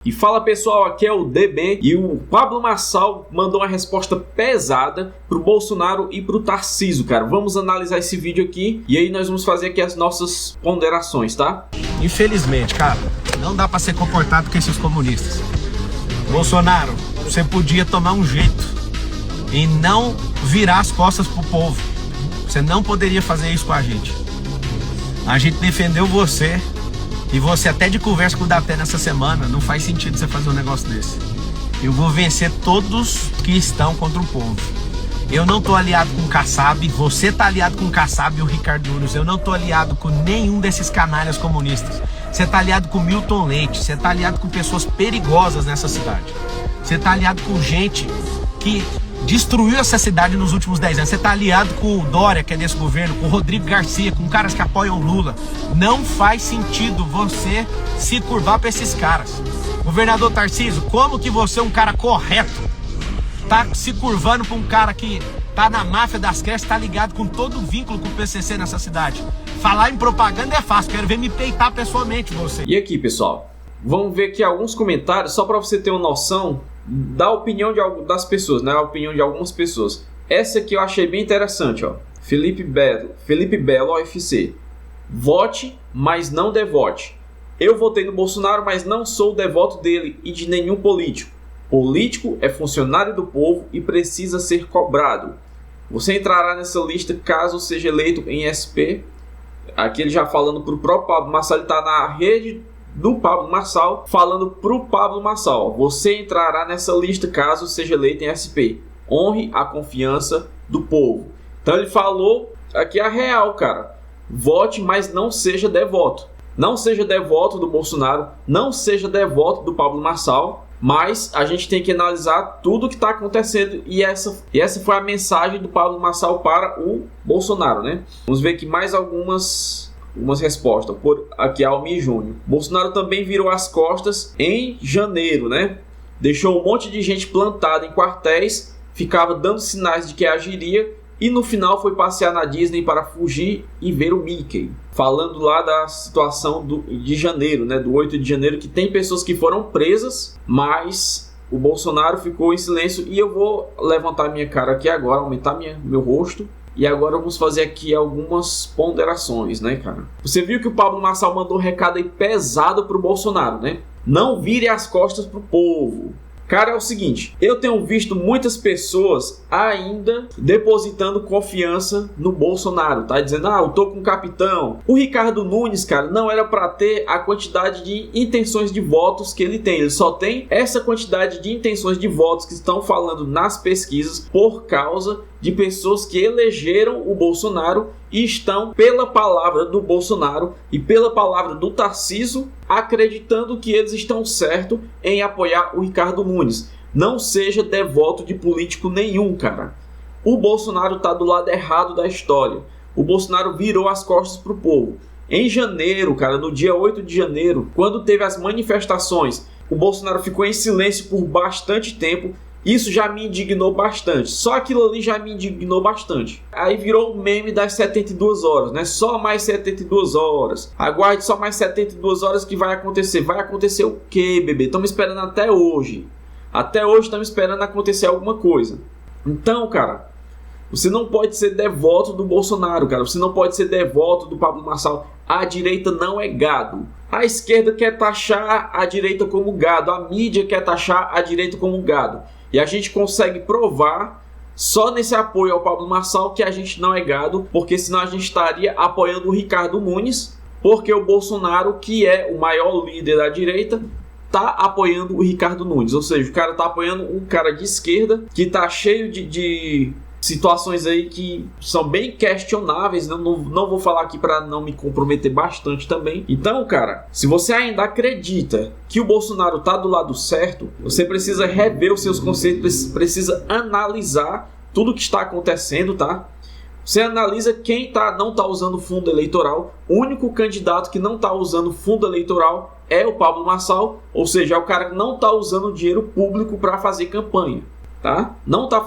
E fala pessoal, aqui é o DB e o Pablo Marçal mandou uma resposta pesada pro Bolsonaro e pro Tarcísio, cara. Vamos analisar esse vídeo aqui e aí nós vamos fazer aqui as nossas ponderações, tá? Infelizmente, cara, não dá pra ser comportado com esses comunistas. Bolsonaro, você podia tomar um jeito e não virar as costas pro povo. Você não poderia fazer isso com a gente. A gente defendeu você. E você até de conversa com o Daté nessa semana, não faz sentido você fazer um negócio desse. Eu vou vencer todos que estão contra o povo. Eu não tô aliado com o Kassab, você tá aliado com o Kassab e o Ricardo Nunes. Eu não tô aliado com nenhum desses canalhas comunistas. Você tá aliado com Milton Leite, você tá aliado com pessoas perigosas nessa cidade. Você tá aliado com gente que destruiu essa cidade nos últimos 10 anos. Você tá aliado com o Dória, que é desse governo, com o Rodrigo Garcia, com caras que apoiam o Lula. Não faz sentido você se curvar para esses caras. Governador Tarcísio, como que você, um cara correto, tá se curvando para um cara que tá na máfia das creches, tá ligado com todo o vínculo com o PCC nessa cidade? Falar em propaganda é fácil, quero ver me peitar pessoalmente você. E aqui, pessoal, vamos ver aqui alguns comentários, só para você ter uma noção da opinião das pessoas, né? A opinião de algumas pessoas. Essa aqui eu achei bem interessante, ó. Felipe Belo, OFC. Vote, mas não devote. Eu votei no Bolsonaro, mas não sou devoto dele e de nenhum político. Político é funcionário do povo e precisa ser cobrado. Você entrará nessa lista caso seja eleito em SP. Aqui ele já falando para o próprio Pablo Marçal, ele está na rede do Pablo Marçal, falando pro Pablo Marçal: você entrará nessa lista caso seja eleito em SP. Honre a confiança do povo. Então ele falou aqui a real, cara. Vote, mas não seja devoto. Não seja devoto do Bolsonaro, não seja devoto do Pablo Marçal, mas a gente tem que analisar tudo o que está acontecendo e essa foi a mensagem do Pablo Marçal para o Bolsonaro, né? Vamos ver aqui mais algumas respostas. Por aqui, Almir Júnior. Bolsonaro também virou as costas em janeiro, né? Deixou um monte de gente plantada em quartéis, ficava dando sinais de que agiria e no final foi passear na Disney para fugir e ver o Mickey. Falando lá da situação de janeiro, né? Do 8 de janeiro, que tem pessoas que foram presas, mas o Bolsonaro ficou em silêncio. E eu vou levantar minha cara aqui agora, aumentar meu rosto. E agora vamos fazer aqui algumas ponderações, né, cara? Você viu que o Pablo Marçal mandou um recado aí pesado pro Bolsonaro, né? Não vire as costas pro povo. Cara, é o seguinte, eu tenho visto muitas pessoas ainda depositando confiança no Bolsonaro, tá? Dizendo, eu tô com o capitão. O Ricardo Nunes, cara, não era para ter a quantidade de intenções de votos que ele tem. Ele só tem essa quantidade de intenções de votos que estão falando nas pesquisas por causa de pessoas que elegeram o Bolsonaro e estão, pela palavra do Bolsonaro e pela palavra do Tarcísio, acreditando que eles estão certos em apoiar o Ricardo Nunes. Não seja devoto de político nenhum, cara. O Bolsonaro está do lado errado da história. O Bolsonaro virou as costas para o povo. Em janeiro, cara, no dia 8 de janeiro, quando teve as manifestações, o Bolsonaro ficou em silêncio por bastante tempo. Isso já me indignou bastante. Só aquilo ali já me indignou bastante. Aí virou o meme das 72 horas, né? Só mais 72 horas. Aguarde só mais 72 horas que vai acontecer. Vai acontecer o quê, bebê? Estamos esperando até hoje. Até hoje estamos esperando acontecer alguma coisa. Então, cara, você não pode ser devoto do Bolsonaro, cara. Você não pode ser devoto do Pablo Marçal. A direita não é gado. A esquerda quer taxar a direita como gado. A mídia quer taxar a direita como gado. E a gente consegue provar só nesse apoio ao Pablo Marçal que a gente não é gado, porque senão a gente estaria apoiando o Ricardo Nunes, porque o Bolsonaro, que é o maior líder da direita, tá apoiando o Ricardo Nunes. Ou seja, o cara tá apoiando um cara de esquerda que tá cheio de situações aí que são bem questionáveis. Não vou falar aqui para não me comprometer bastante também. Então, cara, se você ainda acredita que o Bolsonaro tá do lado certo, você precisa rever os seus conceitos, precisa analisar tudo que está acontecendo, tá? Você analisa quem não tá usando fundo eleitoral. O único candidato que não tá usando fundo eleitoral é o Pablo Marçal, ou seja, é o cara que não tá usando dinheiro público para fazer campanha. Tá? Não tá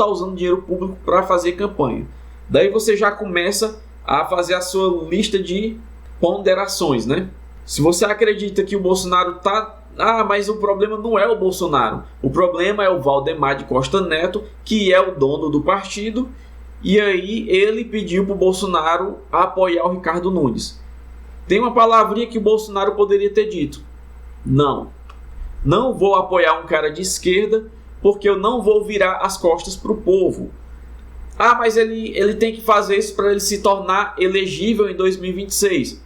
usando dinheiro público para fazer campanha. Daí você já começa a fazer a sua lista de ponderações, né? Se você acredita que o Bolsonaro tá mas o problema não é o Bolsonaro. O problema é o Valdemar de Costa Neto, que é o dono do partido, e aí ele pediu para o Bolsonaro apoiar o Ricardo Nunes. Tem uma palavrinha que o Bolsonaro poderia ter dito: não vou apoiar um cara de esquerda, porque eu não vou virar as costas para o povo. Mas ele tem que fazer isso para ele se tornar elegível em 2026.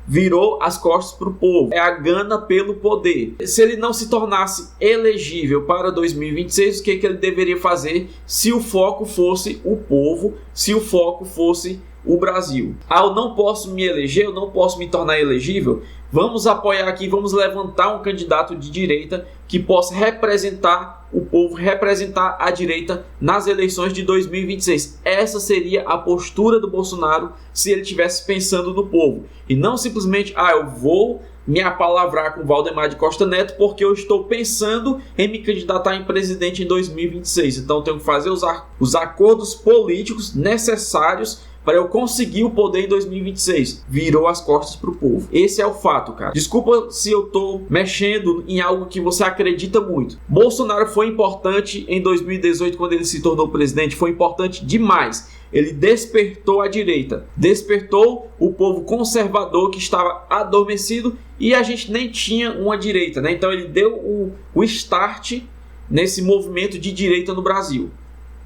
Virou as costas para o povo. É a gana pelo poder. Se ele não se tornasse elegível para 2026, o que ele deveria fazer se o foco fosse o povo, se o foco fosse o Brasil? Eu não posso me eleger, eu não posso me tornar elegível. Vamos apoiar aqui, vamos levantar um candidato de direita que possa representar o povo, representar a direita nas eleições de 2026. Essa seria a postura do Bolsonaro se ele estivesse pensando no povo. E não simplesmente, eu vou me apalavrar com Valdemar de Costa Neto porque eu estou pensando em me candidatar em presidente em 2026. Então eu tenho que fazer os acordos políticos necessários para eu conseguir o poder em 2026. Virou as costas pro povo. Esse é o fato, cara. Desculpa se eu tô mexendo em algo que você acredita muito. Bolsonaro foi importante em 2018 quando ele se tornou presidente. Foi importante demais. Ele despertou a direita. Despertou o povo conservador que estava adormecido e a gente nem tinha uma direita, né? Então ele deu o start nesse movimento de direita no Brasil.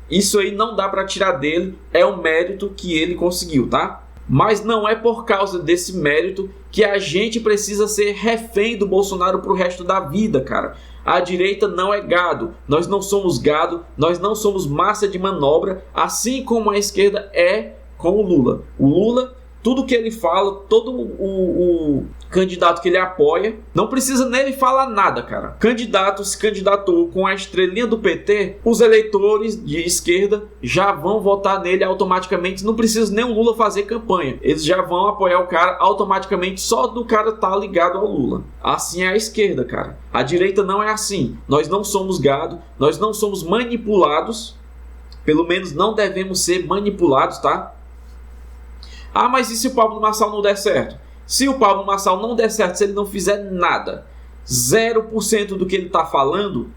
Isso aí não dá para tirar dele, é um mérito que ele conseguiu, tá? Mas não é por causa desse mérito que a gente precisa ser refém do Bolsonaro pro resto da vida, cara. A direita não é gado, nós não somos gado, nós não somos massa de manobra, assim como a esquerda é com o Lula. O Lula, tudo que ele fala, todo o candidato que ele apoia, não precisa nele falar nada, cara. Candidato se candidatou com a estrelinha do PT, os eleitores de esquerda já vão votar nele automaticamente, não precisa nem o Lula fazer campanha. Eles já vão apoiar o cara automaticamente só do cara estar ligado ao Lula. Assim é a esquerda, cara. A direita não é assim. Nós não somos gado, nós não somos manipulados, pelo menos não devemos ser manipulados, tá? Mas e se o Pablo Marçal não der certo? Se o Pablo Marçal não der certo, se ele não fizer nada, 0% do que ele está falando,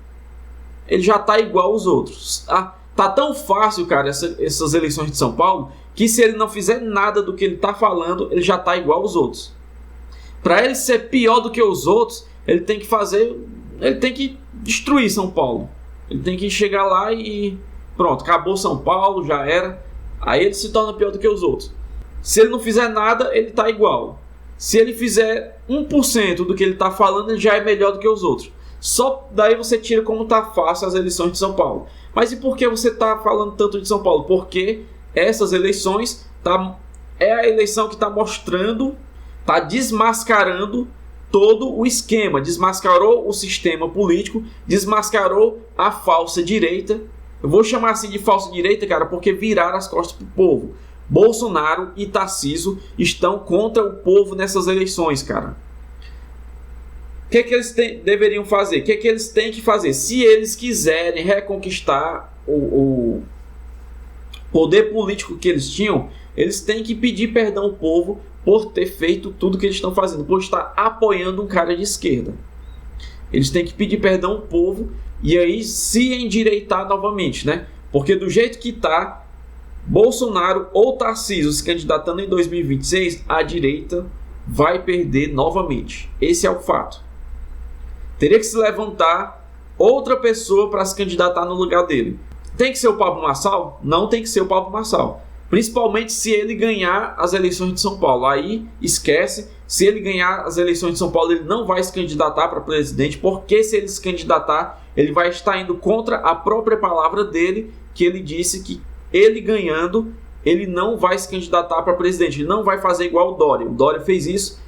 ele já está igual aos outros. Tá tão fácil, cara, essas eleições de São Paulo, que se ele não fizer nada do que ele está falando, ele já está igual aos outros. Para ele ser pior do que os outros, ele tem que destruir São Paulo. Ele tem que chegar lá e pronto, acabou São Paulo, já era. Aí ele se torna pior do que os outros. Se ele não fizer nada, ele está igual. Se ele fizer 1% do que ele está falando, ele já é melhor do que os outros. Só daí você tira como está fácil as eleições de São Paulo. Mas e por que você está falando tanto de São Paulo? Porque essas eleições é a eleição que está mostrando, está desmascarando todo o esquema. Desmascarou o sistema político, desmascarou a falsa direita. Eu vou chamar assim de falsa direita, cara, porque viraram as costas para o povo. Bolsonaro e Tarcísio estão contra o povo nessas eleições, cara. O que eles deveriam fazer? O que eles têm que fazer? Se eles quiserem reconquistar o poder político que eles tinham, eles têm que pedir perdão ao povo por ter feito tudo que eles estão fazendo, por estar apoiando um cara de esquerda. Eles têm que pedir perdão ao povo e aí se endireitar novamente, né? Porque do jeito que tá, Bolsonaro ou Tarcísio se candidatando em 2026, a direita vai perder novamente. Esse é o fato. Teria que se levantar outra pessoa para se candidatar no lugar dele. Tem que ser o Pablo Marçal? Não tem que ser o Pablo Marçal. Principalmente se ele ganhar as eleições de São Paulo. Aí esquece. Se ele ganhar as eleições de São Paulo, ele não vai se candidatar para presidente, porque se ele se candidatar, ele vai estar indo contra a própria palavra dele, que ele disse que ele ganhando, ele não vai se candidatar para presidente, ele não vai fazer igual o Dória. O Dória fez isso,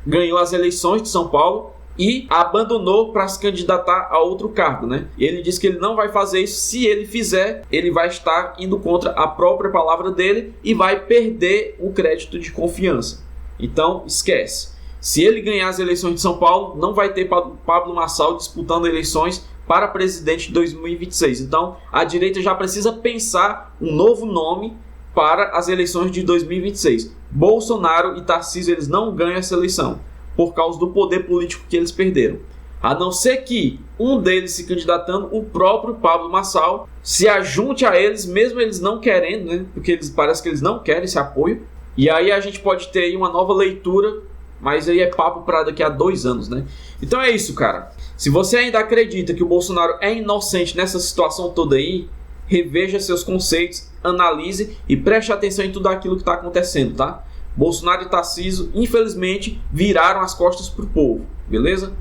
ganhou as eleições de São Paulo e abandonou para se candidatar a outro cargo, né? Ele disse que ele não vai fazer isso. Se ele fizer, ele vai estar indo contra a própria palavra dele e vai perder o crédito de confiança. Então, esquece. Se ele ganhar as eleições de São Paulo, não vai ter Pablo Marçal disputando eleições para presidente de 2026. Então, a direita já precisa pensar um novo nome para as eleições de 2026. Bolsonaro e Tarcísio, eles não ganham essa eleição por causa do poder político que eles perderam. A não ser que um deles se candidatando, o próprio Pablo Marçal se ajunte a eles, mesmo eles não querendo, né? Porque parece que eles não querem esse apoio. E aí a gente pode ter aí uma nova leitura, mas aí é papo para daqui a 2 anos, né? Então é isso, cara. Se você ainda acredita que o Bolsonaro é inocente nessa situação toda aí, reveja seus conceitos, analise e preste atenção em tudo aquilo que está acontecendo, tá? Bolsonaro e Tarcísio, infelizmente, viraram as costas pro povo, beleza?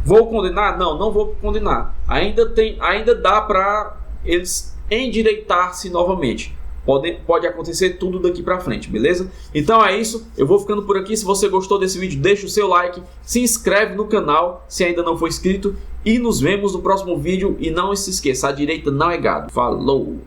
Vou condenar? Não, não vou condenar. Ainda dá para eles endireitar-se novamente. Pode acontecer tudo daqui pra frente, beleza? Então é isso, eu vou ficando por aqui. Se você gostou desse vídeo, deixa o seu like, se inscreve no canal se ainda não for inscrito e nos vemos no próximo vídeo. E não se esqueça, a direita não é gado. Falou!